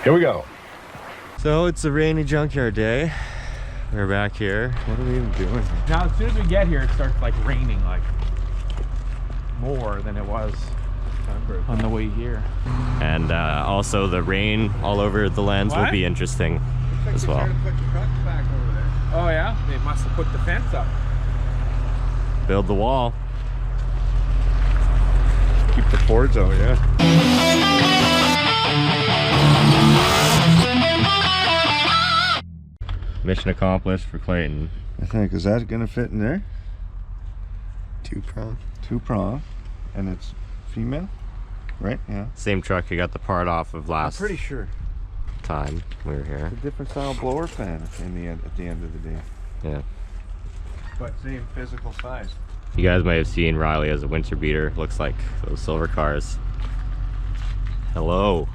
Here we go. So it's a rainy junkyard day. We're back here. What are we even doing? Now, as soon as we get here, it starts like raining, like more than it was on the way here. And also the rain all over the lens will be interesting as well. Oh yeah? They must have put the fence up. Build the wall. Keep the Fords out, yeah. Mission accomplished for Clayton. I think, is that gonna fit in there? Two-prong. Two-prong, and it's female, right? Yeah. Same truck you got the part off of last I'm pretty sure. time we were here. It's a different style blower fan in the end, at the end of the day. Yeah. But same physical size. You guys might have seen Riley as a winter beater. Looks like those silver cars. Hello,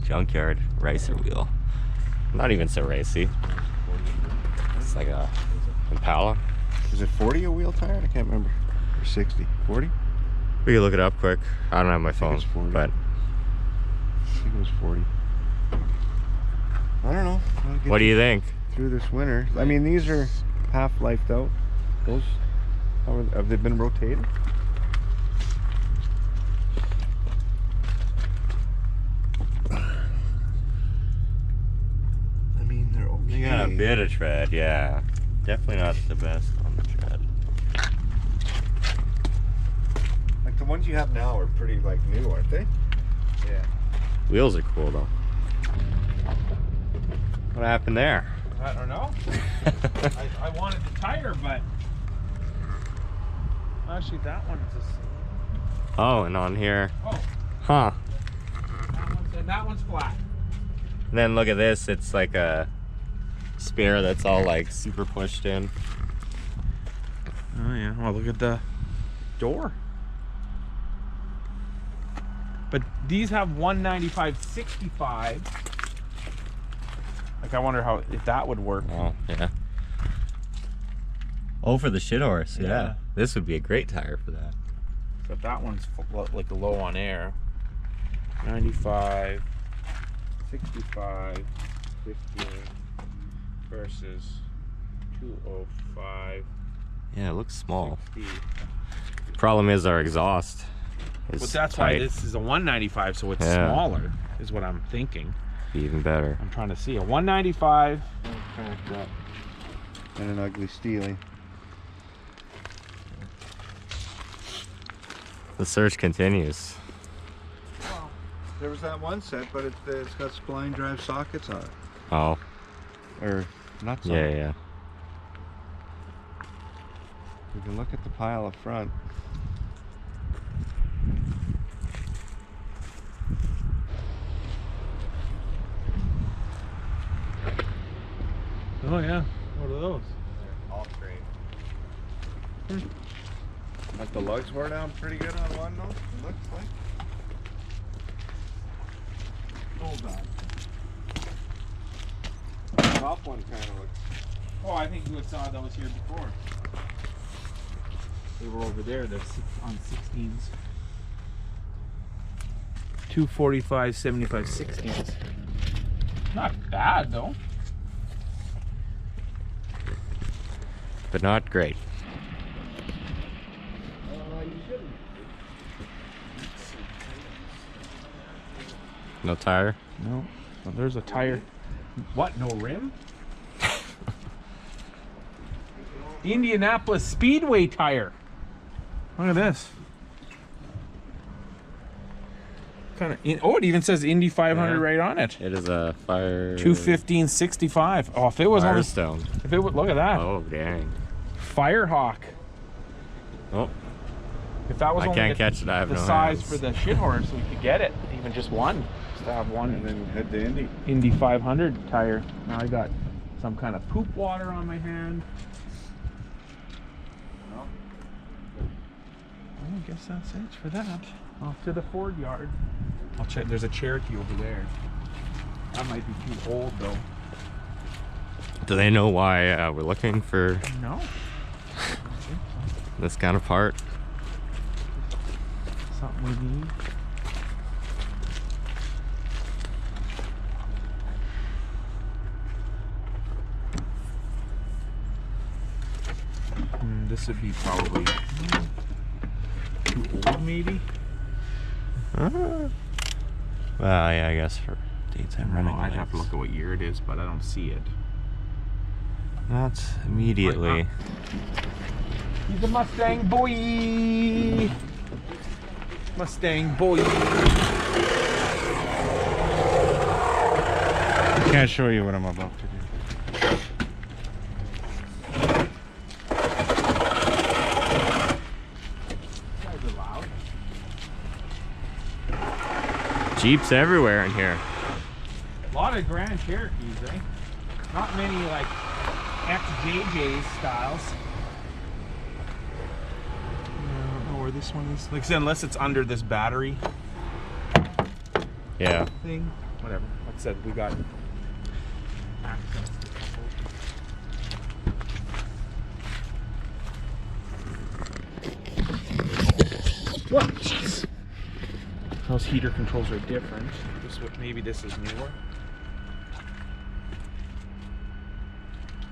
Junkyard racer wheel. Not even so racy. It's like a Impala. Is it 40 a wheel tire? I can't remember. Or 60? 40? We can look it up quick. I don't have my phone, it's 40. but I think it was 40. I don't know. what do you think? Through this winter. I mean, these are half-lifed out. Those, have they been rotated? I mean, they're okay. They got a bit of tread, yeah. Definitely not the best on the tread. Like the ones you have now are pretty like new, aren't they? Yeah. Wheels are cool though. What happened there? I don't know. I wanted the tire, but actually that one's just... Oh, and on here. Oh. Huh. That one's flat. And then look at this, it's like a spare that's all like super pushed in. Oh yeah, well look at the door. But these have 195/65. Like I wonder how, if that would work. Oh, yeah. Oh, for the shit horse, yeah. Yeah. This would be a great tire for that. But that one's like low on air. 95, 65, 15 versus 205. Yeah, it looks small. 60. Problem is our exhaust is But that's tight. why this is a 195, so it's Yeah. smaller, is what I'm thinking. Be even better. I'm trying to see a 195. And an ugly steely. The search continues. Well, there was that one set, but it's got spline drive sockets on it. Oh, Or not sockets. yeah, yeah. You can look at the pile up front. Oh yeah, what are those? All straight. But the lugs wore down pretty good on one though, it looks like. Hold on. The top one kind of looks... Oh, I think you saw those here before. They were over there. They're on 16s. 245, 75, 16s. Not bad though. But not great. You shouldn't. No tire? No. Well, there's a tire. What? No rim? Indianapolis Speedway tire. Look at this. Kind of. Oh, it even says Indy 500 Yeah. right on it. It is a fire... 215/65. Oh, if it was on. Firestone. If it would look at that. Oh, dang. Firehawk. Oh, If that was I only can't catch it. I have the no size hands. for the shit horse, we could get it. Even just one. Just to have one. And then head to Indy. Indy 500 tire. Now I got some kind of poop water on my hand. No. I guess that's it for that. Off to the Ford yard. I'll check. There's a Cherokee over there. That might be too old though. Do they know why we're looking for No. this kind of part? Something we need. This would be probably too old, maybe. Well, yeah, I guess for daytime running. I'd have to look at what year it is, but I don't see it. Not immediately. He's a Mustang boy. Mustang boy. Can't show you what I'm about to do. Jeeps everywhere in here. A lot of Grand Cherokees, eh? Not many like XJJ styles. I don't know where this one is. Like I said, unless it's under this battery Yeah. thing. Whatever. Like I said, we got access to what? Jeez. Those heater controls are different. Maybe this is newer.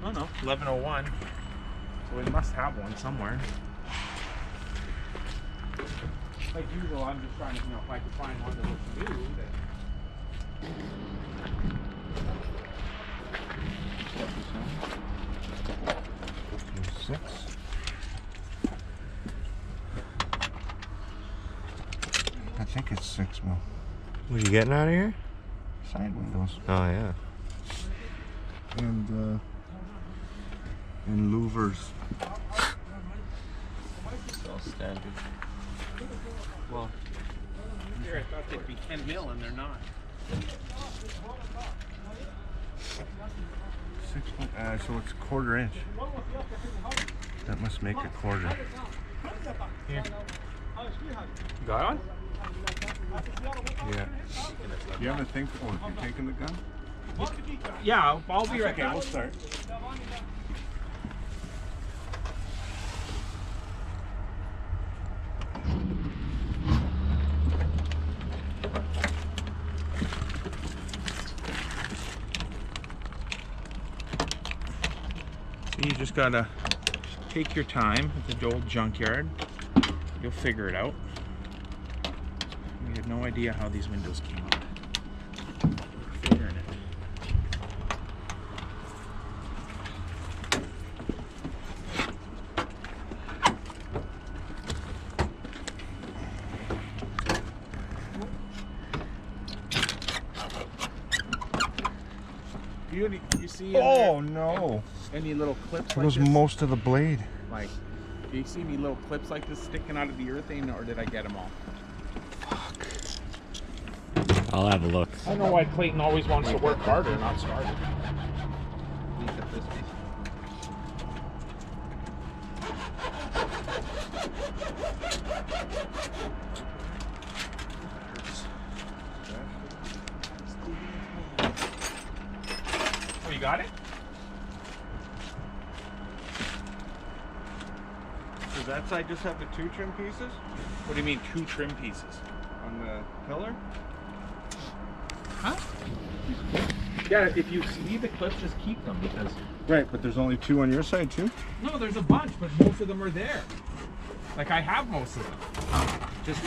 Oh no, 1101. So we must have one somewhere. Like usual, I'm just trying to, if I could find one that looks new. Six. I think it's 6 mil. What are you getting out of here? Side windows. Oh, yeah. And louvers. It's all standard. Well, here I thought they'd be 10 mil and they're not. 6 so it's 1/4 inch. That must make a 1/4. Here. You got on? Yeah. You have a thing for you taking the gun? Yeah, I'll be right Okay, back. we'll start. So you just gotta take your time at the old junkyard. You'll figure it out. We have no idea how these windows came out. We're figuring it. You see? Oh no! Any little clips There like was this? most of the blade. Like, do you see any little clips like this sticking out of the urethane, or did I get them all? I'll have a look. I know why Clayton always wants to work harder, not smarter. Oh, you got it? Does that side just have the 2 trim pieces What do you mean 2 trim pieces? on the pillar? Huh? Yeah, if you see the clips, just keep them because... Right, but there's only 2 on your side too? No, there's a bunch, but most of them are there. Like, I have most of them. Just...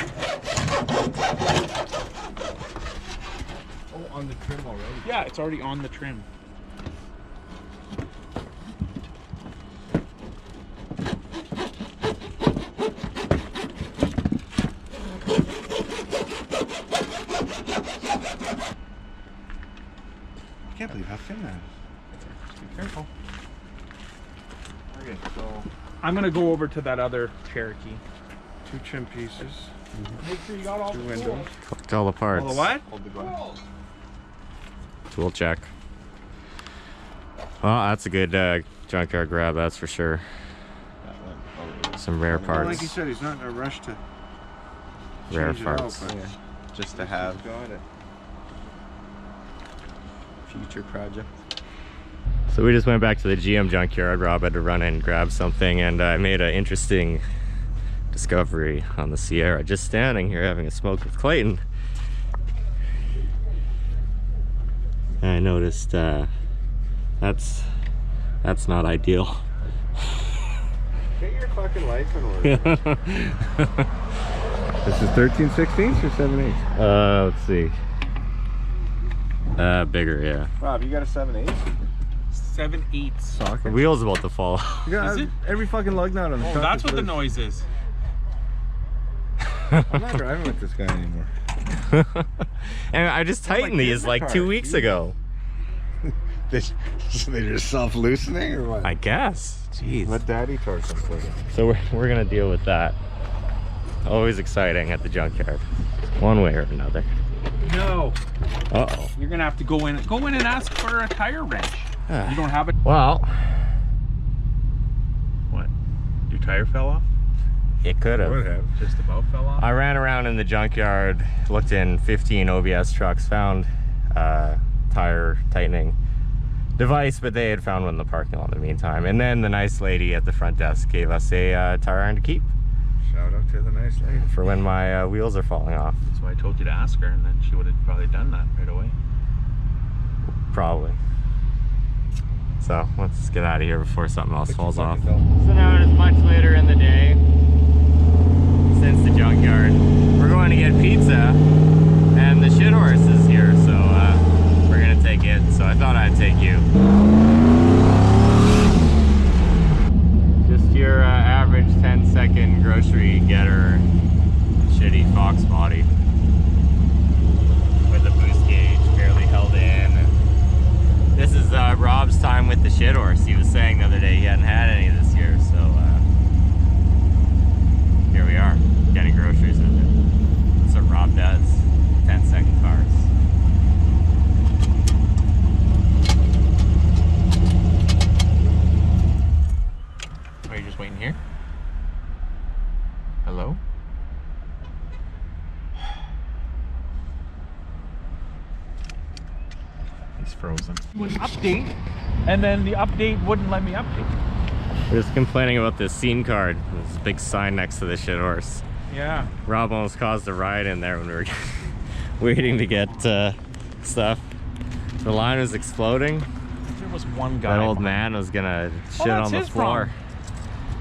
Oh, on the trim already. Yeah, it's already on the trim. I can't believe how thin that is. Just be careful. Okay, so I'm gonna go over to that other Cherokee. 2 trim pieces. Make sure you got all 2 the windows. tools. Collect all the parts. All the what? Hold the gun. Tool check. Well, that's a good junkyard grab, that's for sure. Some rare Well, parts. like you said, he's not in a rush to Rare change it out, parts. but Just to have got it. future project. So we just went back to the GM junkyard. Rob had to run in and grab something, and I made an interesting discovery on the Sierra. Just standing here having a smoke with Clayton, and I noticed that's not ideal. Get your fucking life in order. This is 13/16 or 7/8? Let's see. Bigger, yeah. Rob, you got a 7/8? 7/8. The wheel's about to fall off. You got Is it? every fucking lug nut on the Oh, truck. that's is what the loose. noise is. I'm not driving with this guy anymore. And I just tightened these like 2 weeks ago. They're just self-loosening or what? I guess. Jeez. Let daddy torch them for you. So we're gonna deal with that. Always exciting at the junkyard, one way or another. No. Uh-oh. You're gonna have to go in and ask for a tire wrench. You don't have it. Well, What? Your tire fell off? it could Would have. have. Just about fell off? I ran around in the junkyard, looked in 15 OBS trucks, found tire tightening device, but they had found one in the parking lot in the meantime. And then the nice lady at the front desk gave us a tire iron to keep Shout out to the nice lady. for when my wheels are falling off. That's why I told you to ask her, and then she would have probably done that right away. Probably. So let's get out of here before something else falls off. Fucking belt. So now it is much later in the day since the junkyard. We're going to get pizza, and the shit horse is here, so we're gonna take it. So I thought I'd take you. Just your average 10-second grocery getter, shitty Foxbody with a boost gauge barely held in. This is Rob's time with the shit horse. He was saying the other day he hadn't had any this year, so here we are, getting groceries with it. That's what Rob does, 10-second cars. Are you just waiting here? Hello? He's frozen. Would update, and then the update wouldn't let me update. We're just complaining about this scene card. There's a big sign next to the shit horse. Yeah. Rob almost caused a riot in there when we were waiting to get stuff. The line was exploding. There was one guy. That old man was gonna shit on the floor.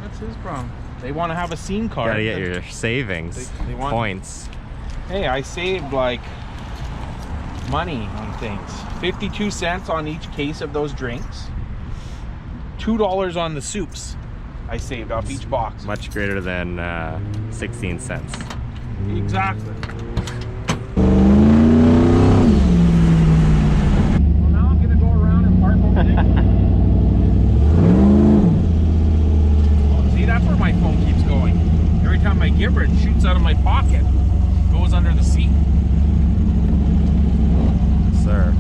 That's his problem. They want to have a scene card. Gotta get your savings They want- points. Hey, I saved like money on things. 52 cents on each case of those drinks. $2 on the soups I saved off each box. Much greater than 16 cents. Exactly. Well, now I'm gonna go around and park over there. Oh, see, that's where my phone keeps going. Every time I give her, it shoots out of my pocket, goes under the seat. Sir,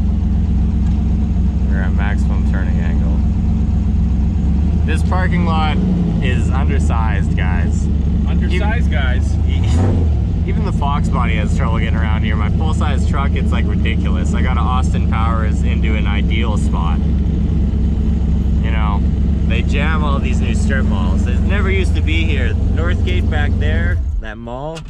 we're at maximum turning angle. This parking lot is undersized, guys. Undersized guys. Even the Foxbody has trouble getting around here. My full-size truck, it's like ridiculous. I got to Austin Powers into an ideal spot. You know, they jam all these new strip malls. It never used to be here. Northgate back there, that mall,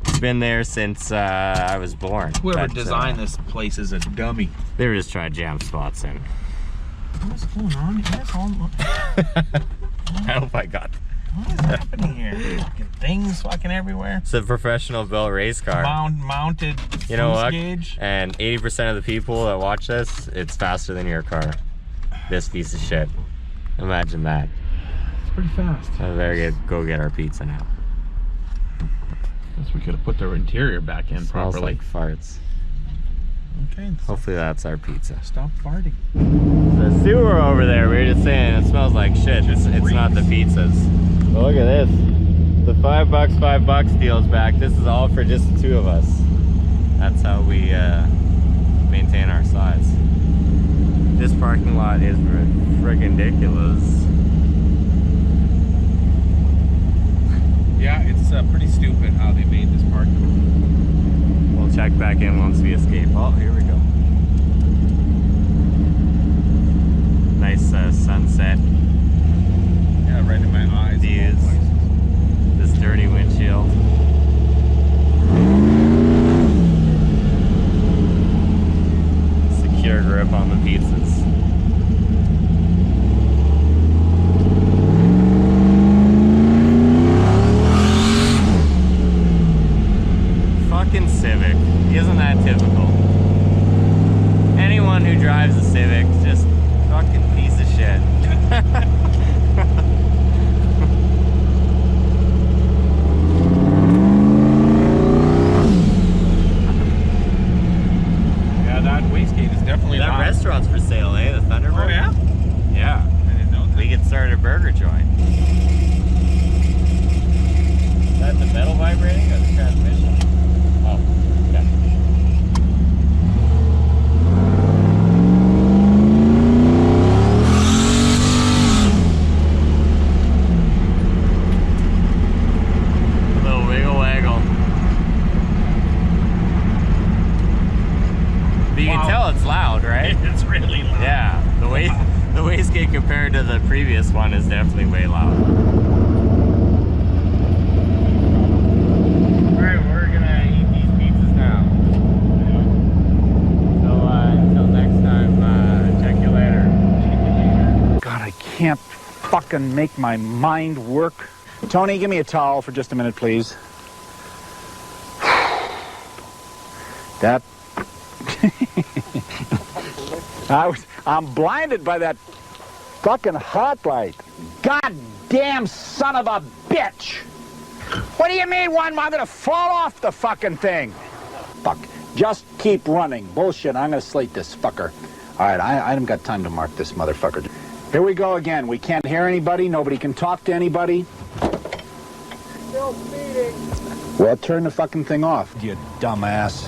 it's been there since I was born. Whoever But, designed this place is a dummy. they were just trying to jam spots in. What's going on here? I hope I got What is happening here? Fucking things fucking everywhere. It's a professional built race car. Mounted You know boost what? gauge. And 80% of the people that watch this, it's faster than your car. This piece of shit. Imagine that. It's pretty fast. I better go get our pizza now. Guess we could have put the interior back in Smells properly. like farts. Okay. Hopefully that's our pizza. Stop farting. The sewer over there, we were just saying, it smells like shit. It's not the pizzas. Well, look at this. The $5, $5 deal's back. This is all for just the two of us. That's how we maintain our size. This parking lot is friggin' ridiculous. Yeah, it's pretty stupid how they made this parking. We'll check back in once we escape. Oh, here we go. Nice sunset. Yeah, right in my eyes. Views. This dirty windshield. Secure grip on the pizzas. drives a Civic, just fucking piece of shit. Yeah, that wastegate is definitely That loud. restaurant's for sale, eh? The Thunderbird? Oh yeah? Yeah. I didn't know that. We could start a burger joint. Is that the metal vibrating or the transmission? Oh, okay. A little wiggle waggle. But you Wow. can tell it's loud, right? It's really loud. Yeah, the wastegate compared to the previous one is definitely way loud. Alright, we're gonna eat these pizzas now. So until next time, check you later. God, I can't fucking make my mind work. Tony, give me a towel for just a minute, please. That... I'm blinded by that fucking hot light. Goddamn son of a bitch! What do you mean I'm gonna fall off the fucking thing? Fuck. Just keep running. Bullshit, I'm gonna slate this fucker. Alright, I haven't got time to mark this motherfucker. Here we go again. We can't hear anybody. Nobody can talk to anybody. Still speeding. Well, turn the fucking thing off, you dumbass.